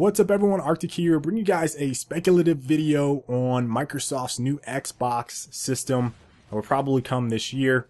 What's up everyone, Arctic here, bringing you guys a speculative video on Microsoft's new Xbox system that will probably come this year.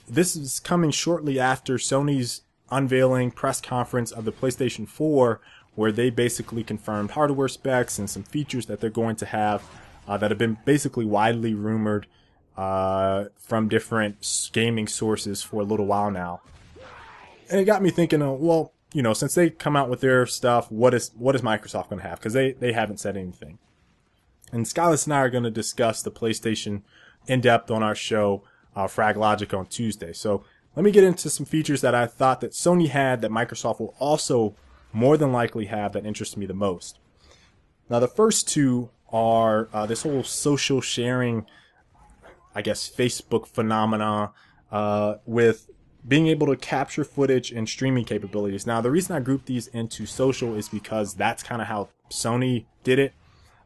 This is coming shortly after Sony's unveiling press conference of the PlayStation 4, where they basically confirmed hardware specs and some features that they're going to have that have been basically widely rumored from different gaming sources for a little while now. And it got me thinking, well, you know, since they come out with their stuff, what is Microsoft going to have? Because they haven't said anything. And Skylis and I are going to discuss the PlayStation in depth on our show, Frag Logic, on Tuesday. So let me get into some features that I thought that Sony had that Microsoft will also more than likely have that interest me the most. Now, the first two are this whole social sharing, I guess, Facebook phenomena with being able to capture footage and streaming capabilities. Now, the reason I grouped these into social is because that's kind of how Sony did it.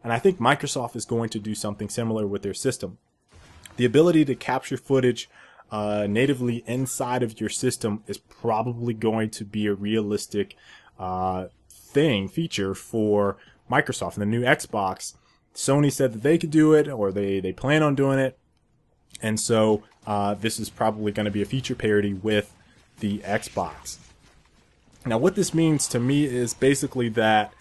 And I think Microsoft is going to do something similar with their system. The ability to capture footage natively inside of your system is probably going to be a realistic feature for Microsoft. In the new Xbox, Sony said that they could do it, or they plan on doing it. And so this is probably going to be a feature parity with the Xbox. Now, what this means to me is basically that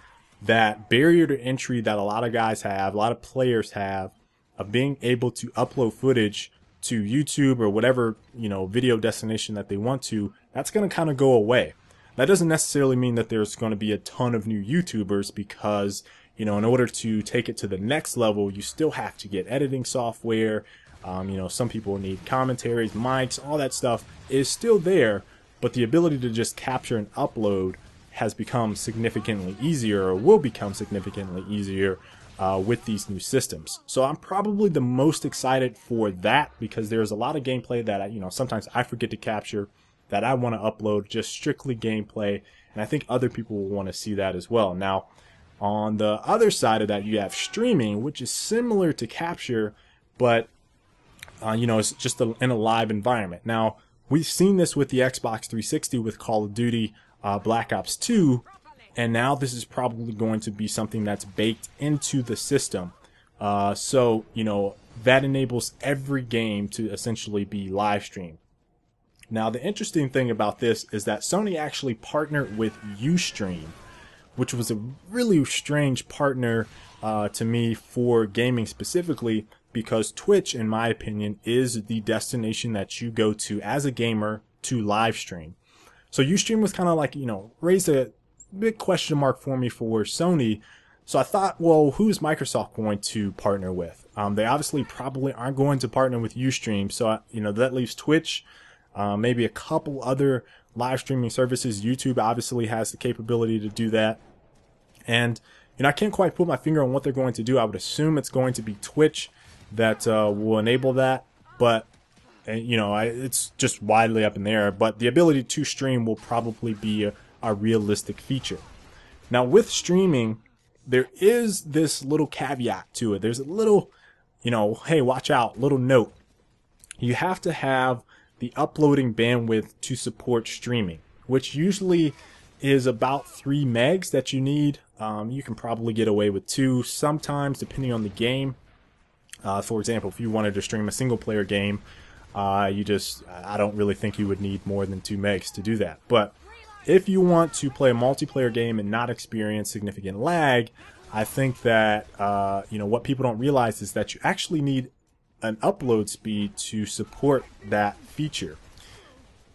barrier to entry that a lot of guys have, a lot of players have, of being able to upload footage to YouTube or whatever, you know, video destination that they want to, that's going to kind of go away. That doesn't necessarily mean that there's going to be a ton of new YouTubers, because, you know, in order to take it to the next level, you still have to get editing software. You know, some people need commentaries, mics, all that stuff is still there, but the ability to just capture and upload has become significantly easier, or will become significantly easier with these new systems. So I'm probably the most excited for that, because there's a lot of gameplay that sometimes I forget to capture that I want to upload, just strictly gameplay, and I think other people will want to see that as well. Now, on the other side of that, you have streaming, which is similar to capture, but it's just in a live environment. Now, we've seen this with the Xbox 360 with Call of Duty Black Ops 2, and now this is probably going to be something that's baked into the system. So, that enables every game to essentially be live streamed. Now, the interesting thing about this is that Sony actually partnered with Ustream, which was a really strange partner to me for gaming specifically, because Twitch, in my opinion, is the destination that you go to as a gamer to live stream. So Ustream was kind of like, raised a big question mark for me for Sony. So I thought, well, who's Microsoft going to partner with? They obviously probably aren't going to partner with Ustream. So, that leaves Twitch, maybe a couple other live streaming services. YouTube obviously has the capability to do that. And, I can't quite put my finger on what they're going to do. I would assume it's going to be Twitch that will enable that, but it's just widely up in the air. But the ability to stream will probably be a realistic feature. Now, with streaming, there is this little caveat to it. There's a little, hey, watch out, little note. You have to have the uploading bandwidth to support streaming, which usually is about 3 megs that you need. You can probably get away with 2 sometimes, depending on the game. For example, if you wanted to stream a single player game, I don't really think you would need more than 2 megs to do that. But if you want to play a multiplayer game and not experience significant lag, I think that, what people don't realize is that you actually need an upload speed to support that feature.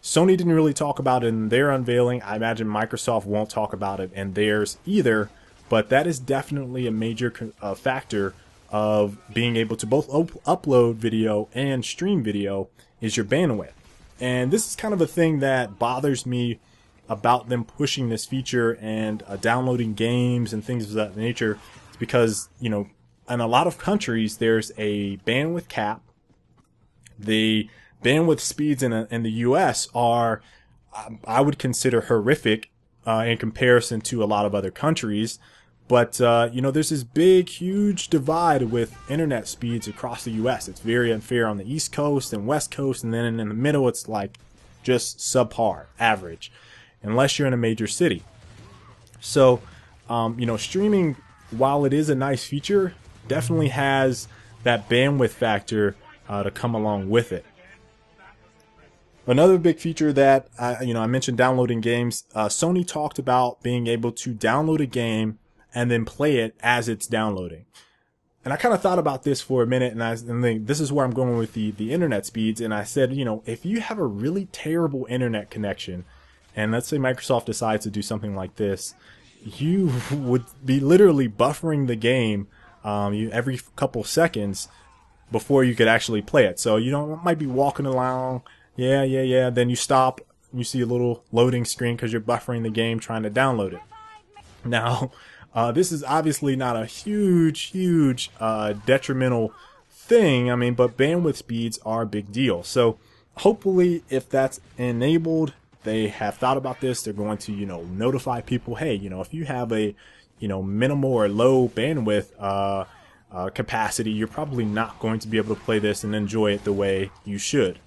Sony didn't really talk about it in their unveiling. I imagine Microsoft won't talk about it in theirs either, but that is definitely a major factor of being able to both upload video and stream video, is your bandwidth. And this is kind of a thing that bothers me about them pushing this feature and downloading games and things of that nature. It's because, in a lot of countries, there's a bandwidth cap. The bandwidth speeds in the US are, I would consider, horrific in comparison to a lot of other countries. But, there's this big, huge divide with internet speeds across the U.S. It's very unfair on the East Coast and West Coast, and then in the middle, it's like just subpar, average, unless you're in a major city. So Streaming, while it is a nice feature, definitely has that bandwidth factor to come along with it. Another big feature that I mentioned, downloading games. Sony talked about being able to download a game and then play it as it's downloading. And I kind of thought about this for a minute, and this is where I'm going with the internet speeds. And I said, if you have a really terrible internet connection, and let's say Microsoft decides to do something like this, you would be literally buffering the game every couple seconds before you could actually play it. So it might be walking along. Yeah. Then you stop, you see a little loading screen because you're buffering the game trying to download it. Now, this is obviously not a huge detrimental thing. But bandwidth speeds are a big deal. So hopefully, if that's enabled, they have thought about this. They're going to, notify people, hey, if you have a, minimal or low bandwidth capacity, you're probably not going to be able to play this and enjoy it the way you should.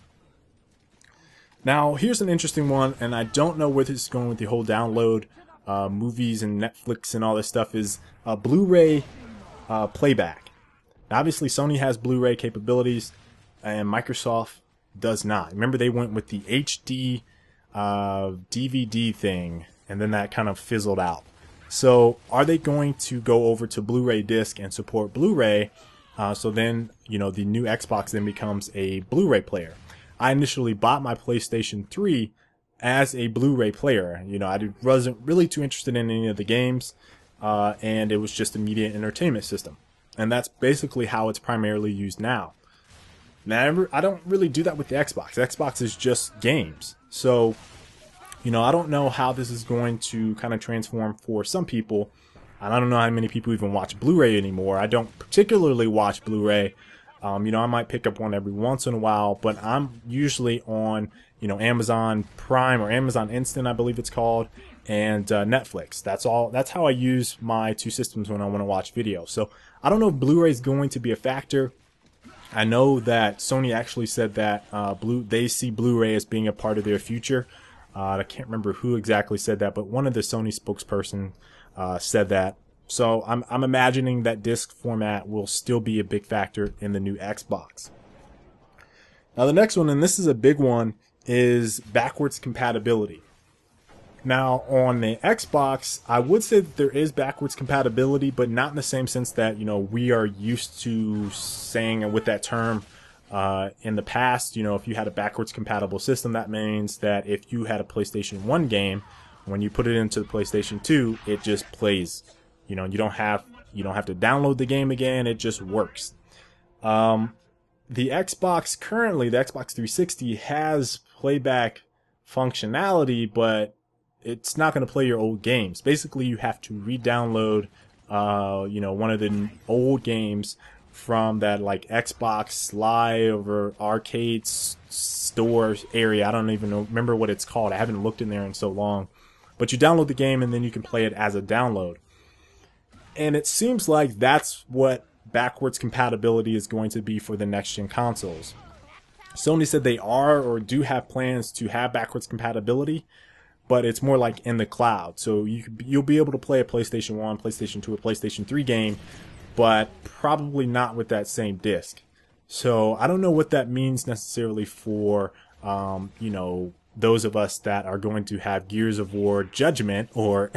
Now, here's an interesting one, and I don't know where this is going with the whole download movies and Netflix and all this stuff, is Blu Ray playback. Now, obviously, Sony has Blu Ray capabilities, and Microsoft does not. Remember, they went with the HD DVD thing, and then that kind of fizzled out. So, are they going to go over to Blu Ray disc and support Blu Ray? So then, the new Xbox then becomes a Blu Ray player. I initially bought my PlayStation 3 as a Blu Ray player. I wasn't really too interested in any of the games, and it was just a media entertainment system. And that's basically how it's primarily used now. Now, I don't really do that with the Xbox. Xbox is just games. So, I don't know how this is going to kind of transform for some people. And I don't know how many people even watch Blu Ray anymore. I don't particularly watch Blu Ray. I might pick up one every once in a while, but I'm usually on, Amazon Prime or Amazon Instant, I believe it's called, and Netflix. That's all. That's how I use my two systems when I want to watch video. So I don't know if Blu-ray is going to be a factor. I know that Sony actually said that they see Blu-ray as being a part of their future. I can't remember who exactly said that, but one of the Sony spokesperson said that. So I'm imagining that disc format will still be a big factor in the new Xbox. Now the next one, and this is a big one, is backwards compatibility. Now on the Xbox, I would say that there is backwards compatibility, but not in the same sense that we are used to saying with that term in the past. If you had a backwards compatible system, that means that if you had a PlayStation 1 game, when you put it into the PlayStation 2, it just plays. You don't have to download the game again. It just works. The Xbox currently, the Xbox 360 has playback functionality, but it's not going to play your old games. Basically, you have to re-download, one of the old games from that Xbox Live or arcade store area. I don't even remember what it's called. I haven't looked in there in so long. But you download the game and then you can play it as a download. And it seems like that's what backwards compatibility is going to be for the next-gen consoles. Sony said they are or do have plans to have backwards compatibility, but it's more like in the cloud. So you'll be able to play a PlayStation 1, PlayStation 2, or PlayStation 3 game, but probably not with that same disc. So I don't know what that means necessarily for, those of us that are going to have Gears of War Judgment or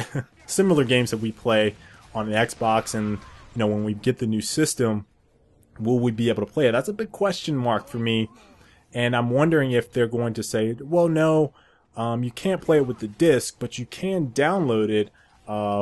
similar games that we play on the Xbox, and when we get the new system, will we be able to play it? That's a big question mark for me, and I'm wondering if they're going to say, well, no, you can't play it with the disc, but you can download it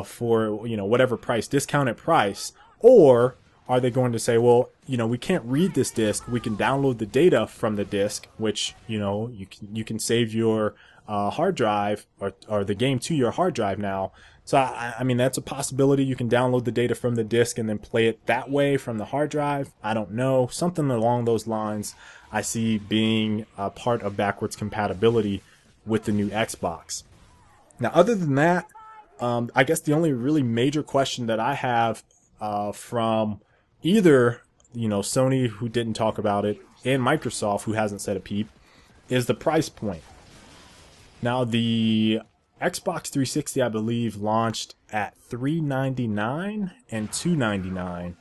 for whatever price, discounted price, or are they going to say, well, we can't read this disc, we can download the data from the disc, which you can save your hard drive or the game to your hard drive now. So, I mean, that's a possibility. You can download the data from the disk and then play it that way from the hard drive. I don't know. Something along those lines I see being a part of backwards compatibility with the new Xbox. Now, other than that, I guess the only really major question that I have from either, Sony, who didn't talk about it, and Microsoft, who hasn't said a peep, is the price point. Now, the Xbox 360, I believe, launched at $399 and $299. It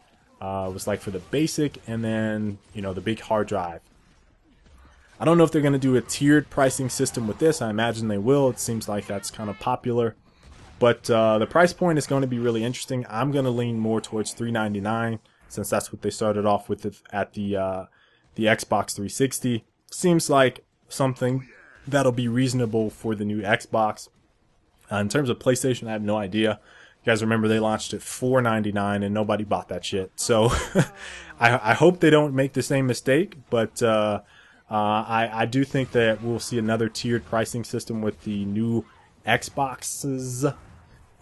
was like for the basic and then, you know, the big hard drive. I don't know if they're going to do a tiered pricing system with this. I imagine they will. It seems like that's kind of popular. But the price point is going to be really interesting. I'm going to lean more towards $399 since that's what they started off with at the Xbox 360. Seems like something that'll be reasonable for the new Xbox. In terms of PlayStation, I have no idea. You guys remember they launched at $499 and nobody bought that shit. So I hope they don't make the same mistake. But I do think that we'll see another tiered pricing system with the new Xboxes.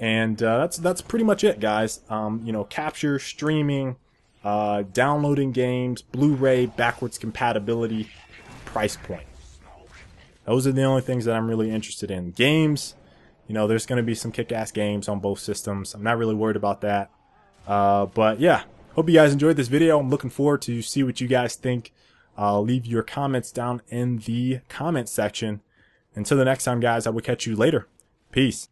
And that's pretty much it, guys. You know, capture, streaming, downloading games, Blu Ray, backwards compatibility, price point. Those are the only things that I'm really interested in. Games, you know, there's going to be some kick-ass games on both systems. I'm not really worried about that. But yeah, hope you guys enjoyed this video. I'm looking forward to see what you guys think. Leave your comments down in the comment section. Until the next time, guys, I will catch you later. Peace.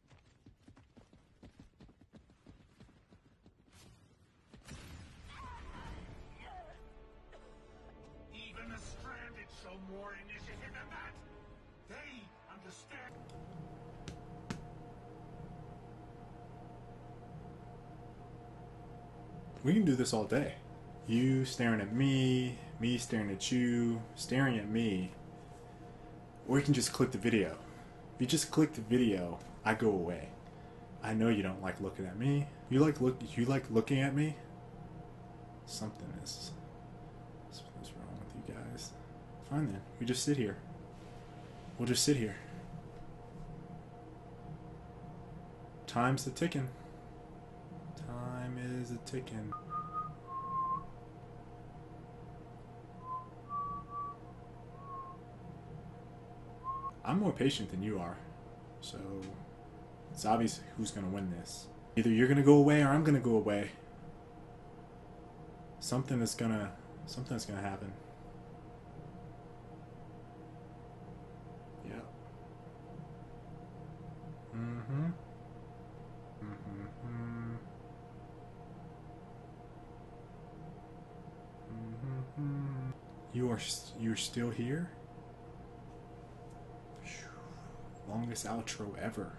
Even the stranded show more initiative than that. They understand. We can do this all day. You staring at me, me staring at you, staring at me. Or you can just click the video. If you just click the video, I go away. I know you don't like looking at me. You like looking at me? Something's wrong with you guys. Fine then. We just sit here. We'll just sit here. Time's a ticking. Time is a ticking. I'm more patient than you are, so it's obvious who's gonna win this. Either you're gonna go away or I'm gonna go away. Something's gonna happen. Yeah. You're still here? Longest outro ever.